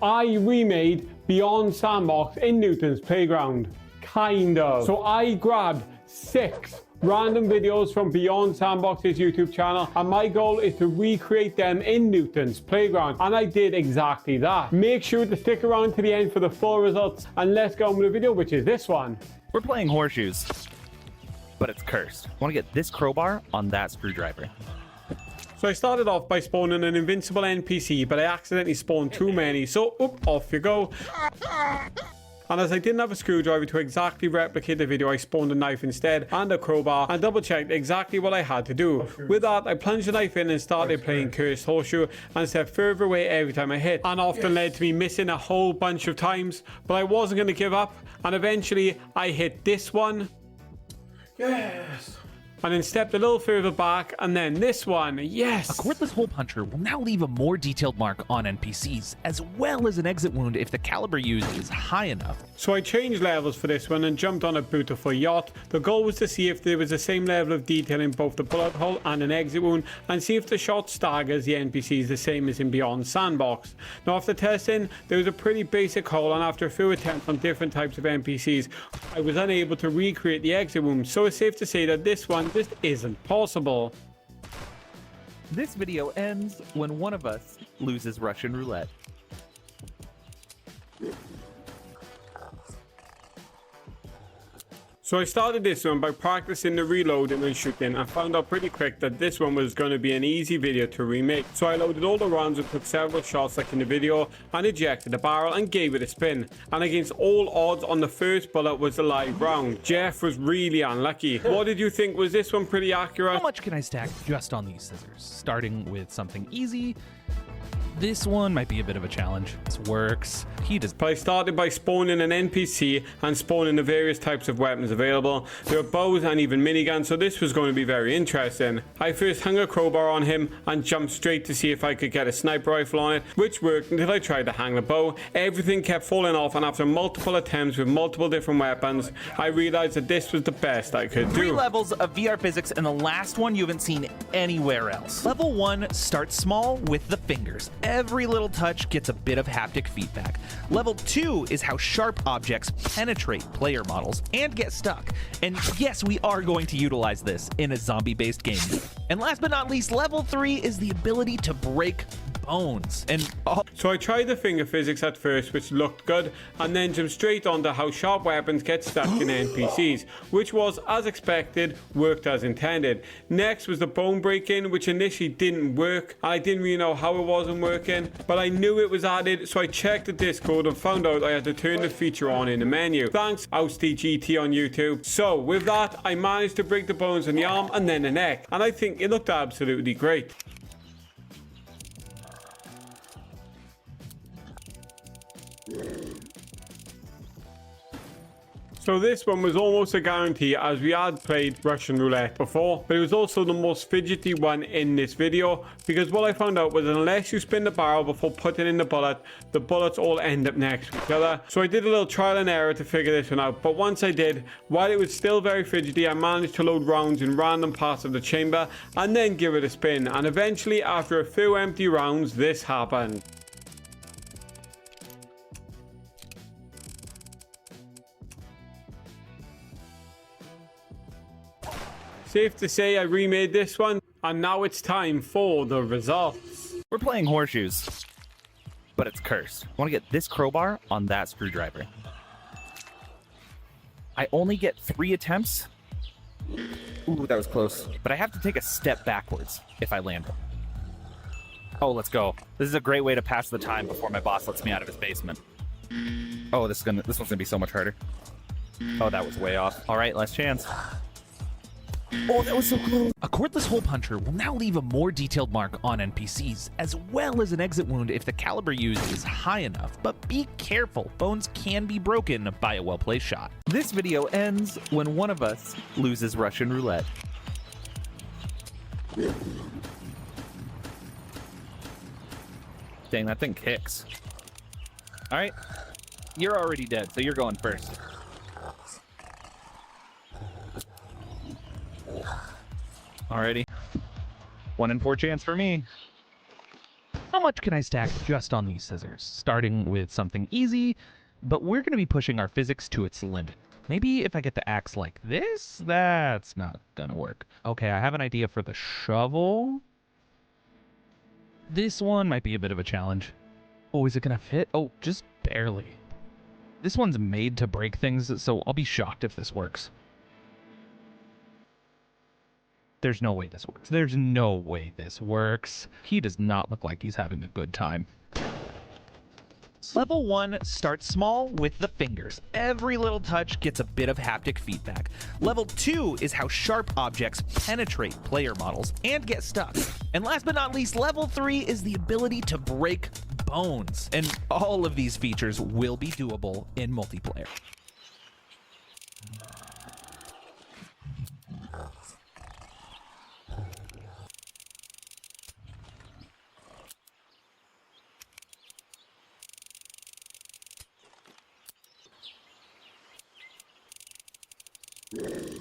I remade Beyond Sandbox in Newton's Playground. Kind of. So I grabbed 6 random videos from Beyond Sandbox's YouTube channel, and my goal is to recreate them in Newton's Playground, and I did exactly that. Make sure to stick around to the end for the full results, and let's go on with the video, which is this one. We're playing horseshoes, but it's cursed. I want to get this crowbar on that screwdriver. So I started off by spawning an invincible NPC, but I accidentally spawned too many, so off you go. And as I didn't have a screwdriver to exactly replicate the video, I spawned a knife instead and a crowbar and double checked exactly what I had to do. With that, I plunged the knife in and started playing Cursed Horseshoe and stepped further away every time I hit, and often led to me missing a whole bunch of times, but I wasn't going to give up, and eventually I hit this one. Yes! And then stepped a little further back, and then this one, yes! A cordless hole puncher will now leave a more detailed mark on NPCs, as well as an exit wound if the caliber used is high enough. So I changed levels for this one and jumped on a beautiful yacht. The goal was to see if there was the same level of detail in both the bullet hole and an exit wound, and see if the shot staggers the NPCs the same as in Beyond Sandbox. Now after testing, there was a pretty basic hole, and after a few attempts on different types of NPCs, I was unable to recreate the exit wound, so it's safe to say that this one just isn't possible. This video ends when one of us loses Russian roulette. So I started this one by practicing the reloading and shooting, and found out pretty quick that this one was going to be an easy video to remake. So I loaded all the rounds and took several shots like in the video, and ejected the barrel and gave it a spin. And against all odds, on the first bullet was a live round. Jeff was really unlucky. What did you think? Was this one pretty accurate? How much can I stack just on these scissors? Starting with something easy. This one might be a bit of a challenge. This works. He does. But I started by spawning an NPC and spawning the various types of weapons available. There were bows and even miniguns, so this was going to be very interesting. I first hung a crowbar on him and jumped straight to see if I could get a sniper rifle on it, which worked until I tried to hang the bow. Everything kept falling off, and after multiple attempts with multiple different weapons, I realized that this was the best I could do. 3 levels of VR physics, and the last one you haven't seen anywhere else. Level 1 starts small with the fingers. Every little touch gets a bit of haptic feedback. Level 2 is how sharp objects penetrate player models and get stuck. And yes, we are going to utilize this in a zombie-based game. And last but not least, level 3 is the ability to break bones. So I tried the finger physics at first, which looked good, and then jumped straight onto how sharp weapons get stuck in NPCs, which was, as expected, worked as intended. Next was the bone breaking, which initially didn't work. I didn't really know how it wasn't working, but I knew it was added, so I checked the Discord and found out I had to turn the feature on in the menu. Thanks, OutstyGT on YouTube. So with that, I managed to break the bones in the arm and then the neck, and I think it looked absolutely great. So this one was almost a guarantee, as we had played Russian roulette before, but it was also the most fidgety one in this video, because what I found out was unless you spin the barrel before putting in the bullets all end up next to each other. So I did a little trial and error to figure this one out, but once I did, while it was still very fidgety, I managed to load rounds in random parts of the chamber and then give it a spin, and eventually after a few empty rounds, this happened. Safe to say I remade this one, and now it's time for the results. We're playing horseshoes, but it's cursed. I want to get this crowbar on that screwdriver. I only get 3 attempts. Ooh, that was close. But I have to take a step backwards if I land it. Oh, let's go. This is a great way to pass the time before my boss lets me out of his basement. Oh, this one's gonna be so much harder. Oh, that was way off. All right, last chance. Oh, that was so close. A cordless hole puncher will now leave a more detailed mark on NPCs, as well as an exit wound if the caliber used is high enough. But be careful, bones can be broken by a well-placed shot. This video ends when one of us loses Russian roulette. Dang, that thing kicks. All right, you're already dead, so you're going first. Alrighty. 1 in 4 chance for me. How much can I stack just on these scissors? Starting with something easy, but we're going to be pushing our physics to its limit. Maybe if I get the axe like this, that's not going to work. Okay, I have an idea for the shovel. This one might be a bit of a challenge. Oh, is it going to fit? Oh, just barely. This one's made to break things, so I'll be shocked if this works. There's no way this works. There's no way this works. He does not look like he's having a good time. Level 1 starts small with the fingers. Every little touch gets a bit of haptic feedback. Level 2 is how sharp objects penetrate player models and get stuck. And last but not least, level 3 is the ability to break bones. And all of these features will be doable in multiplayer. Yeah.